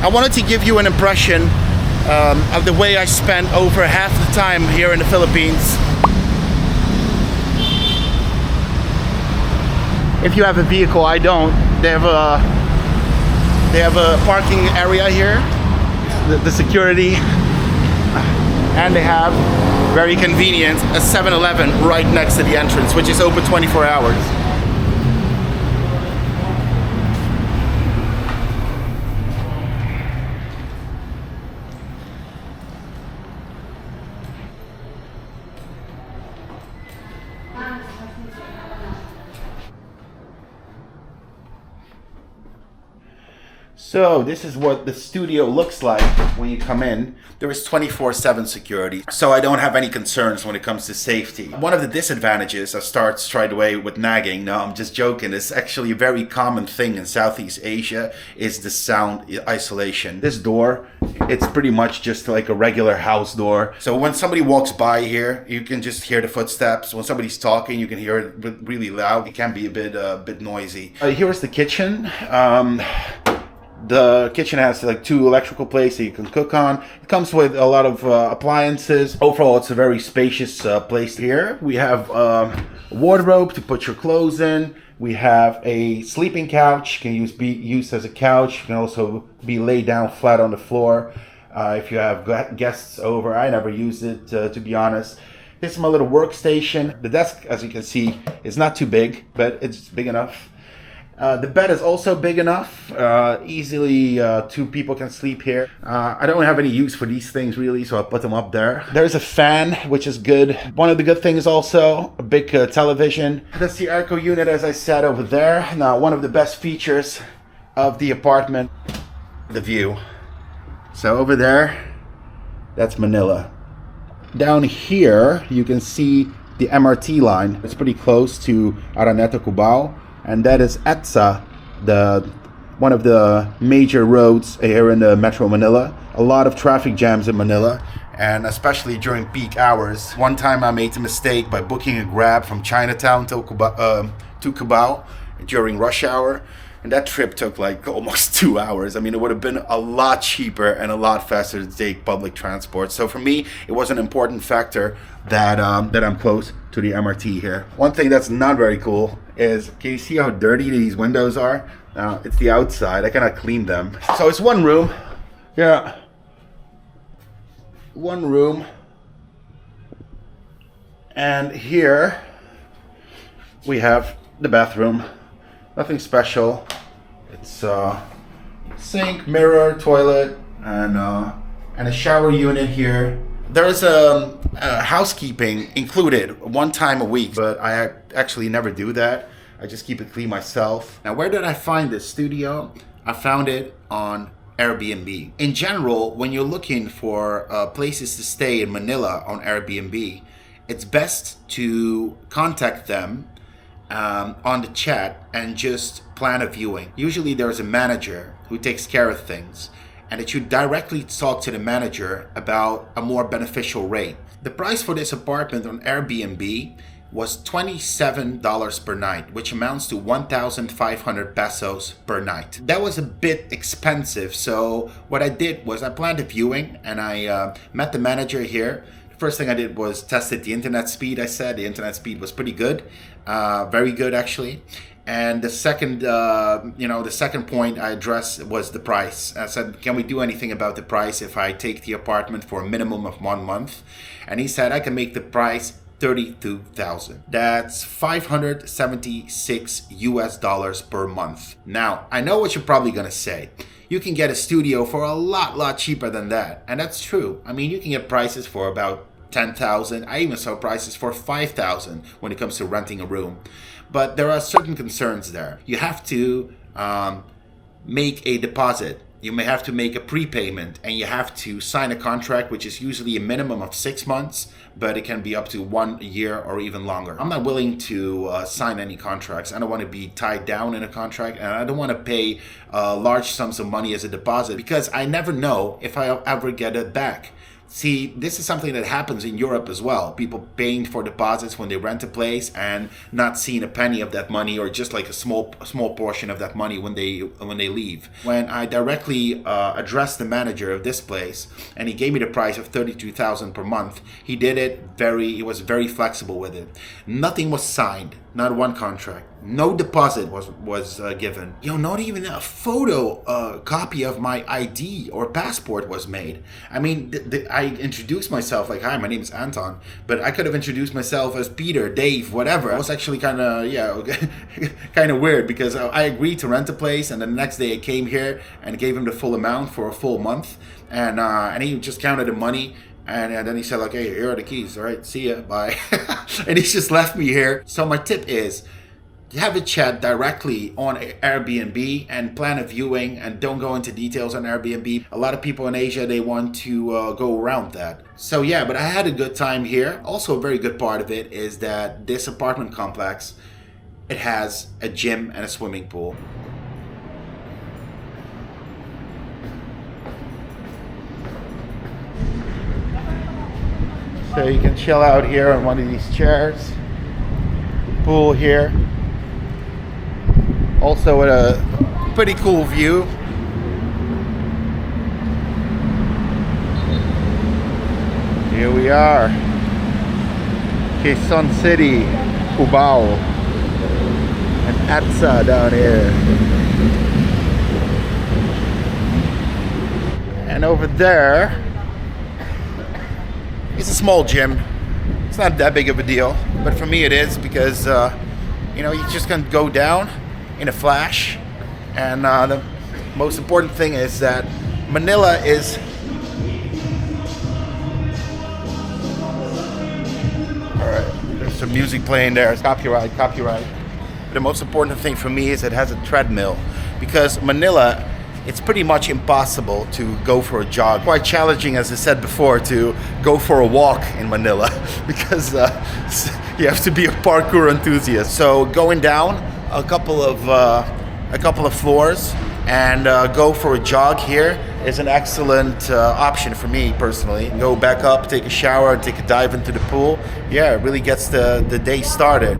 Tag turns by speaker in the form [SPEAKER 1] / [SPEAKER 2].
[SPEAKER 1] I wanted to give you an impression of the way I spent over half the time here in the Philippines. If you have a vehicle, I don't. They have a parking area here, the security, and they have, very convenient, a 7-Eleven right next to the entrance, which is open 24 hours. So this is what the studio looks like when you come in. There is 24/7 security, so I don't have any concerns when it comes to safety. One of the disadvantages, I start straight away with nagging. No, I'm just joking. It's actually a very common thing in Southeast Asia is the sound isolation. This door, it's pretty much just like a regular house door. So when somebody walks by here, you can just hear the footsteps. When somebody's talking, you can hear it really loud. It can be a bit noisy. Here is the kitchen. The kitchen has like 2 electrical plates that you can cook on. It comes with a lot of appliances. Overall, it's a very spacious place here. We have a wardrobe to put your clothes in. We have a sleeping couch. Can be used as a couch. It can also be laid down flat on the floor. If you have guests over, I never use it to be honest. This is my little workstation. The desk, as you can see, is not too big, but it's big enough. The bed is also big enough. Easily 2 people can sleep here. I don't have any use for these things really, so I put them up there. There's a fan, which is good. One of the good things also, a big television. That's the airco unit, as I said, over there. Now, one of the best features of the apartment, the view. So over there, that's Manila. Down here, you can see the MRT line. It's pretty close to Araneta, Cubao. And that is EDSA, one of the major roads here in the Metro Manila. A lot of traffic jams in Manila, and especially during peak hours. One time I made a mistake by booking a Grab from Chinatown to Cubao during rush hour. And that trip took like almost 2 hours. I mean, it would have been a lot cheaper and a lot faster to take public transport. So for me, it was an important factor that I'm close to the MRT here. One thing that's not very cool is, can you see how dirty these windows are? It's the outside. I cannot clean them. So it's one room. Yeah. One room. And here we have the bathroom. Nothing special. It's sink, mirror, toilet, and a shower unit here. There's a housekeeping included 1 time a week, but I actually never do that. I just keep it clean myself. Now, where did I find this studio? I found it on Airbnb. In general, when you're looking for places to stay in Manila on Airbnb, it's best to contact them on the chat and just plan a viewing. Usually there's a manager who takes care of things, and it should directly talk to the manager about a more beneficial rate. The price for this apartment on Airbnb was $27 per night, which amounts to 1,500 pesos per night. That was a bit expensive, so what I did was I planned a viewing and I met the manager here. First thing I did was tested the internet speed. I said the internet speed was pretty good, very good actually. And the second, the second point I addressed was the price. I said, can we do anything about the price if I take the apartment for a minimum of 1 month? And he said, I can make the price 32,000. That's $576 per month. Now, I know what you're probably gonna say. You can get a studio for a lot cheaper than that. And that's true. I mean, you can get prices for about 10,000. I even saw prices for 5,000 when it comes to renting a room. But there are certain concerns there. You have to make a deposit. You may have to make a prepayment, and you have to sign a contract, which is usually a minimum of 6 months, but it can be up to 1 year or even longer. I'm not willing to sign any contracts. I don't want to be tied down in a contract, and I don't want to pay large sums of money as a deposit because I never know if I'll ever get it back. See, this is something that happens in Europe as well. People paying for deposits when they rent a place and not seeing a penny of that money, or just like a small portion of that money when they leave. When I directly addressed the manager of this place, and he gave me the price of $32,000 per month, he was very flexible with it. Nothing was signed, not one contract. No deposit was given. Not even a photo copy of my ID or passport was made. I mean, I introduced myself like, "Hi, my name is Anton," but I could have introduced myself as Peter, Dave, whatever. It was actually kind of weird, because I agreed to rent a place, and the next day I came here and gave him the full amount for a full month, and he just counted the money. And then he said, like, "Hey, here are the keys. All right, see ya, bye." And he just left me here. So my tip is, have a chat directly on Airbnb and plan a viewing, and don't go into details on Airbnb. A lot of people in Asia, they want to go around that. So yeah, but I had a good time here. Also, a very good part of it is that this apartment complex, it has a gym and a swimming pool. So you can chill out here on one of these chairs. Pool here. Also with a pretty cool view. Here we are. Quezon City, Cubao. And EDSA down here. And over there is a small gym. It's not that big of a deal, but for me it is, because you just can go down in a flash. And the most important thing is that Manila is alright, there's some music playing there. It's copyright. The most important thing for me is it has a treadmill, because Manila, it's pretty much impossible to go for a jog. Quite challenging, as I said before, to go for a walk in Manila, because you have to be a parkour enthusiast. So going down a couple of floors and go for a jog here is an excellent option for me personally. Go back up, take a shower, take a dive into the pool. Yeah, it really gets the day started.